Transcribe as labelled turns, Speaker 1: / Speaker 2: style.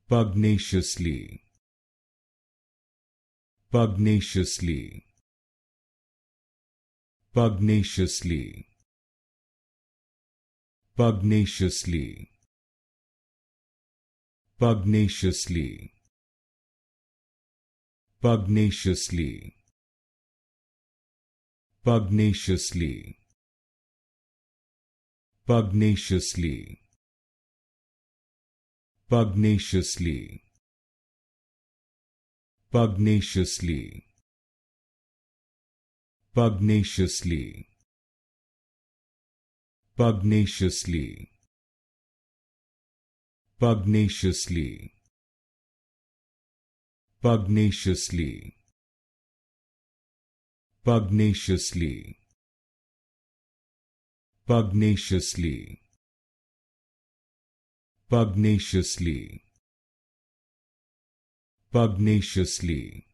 Speaker 1: pugnaciously, pugnaciously, pugnaciously, pugnaciously, pugnaciously, pugnaciously, pugnaciously, pugnaciously, pugnaciously, pugnaciously, pugnaciously, pugnaciously, pugnaciously, pugnaciously, pugnaciously, pugnaciously, pugnaciously, pugnaciously,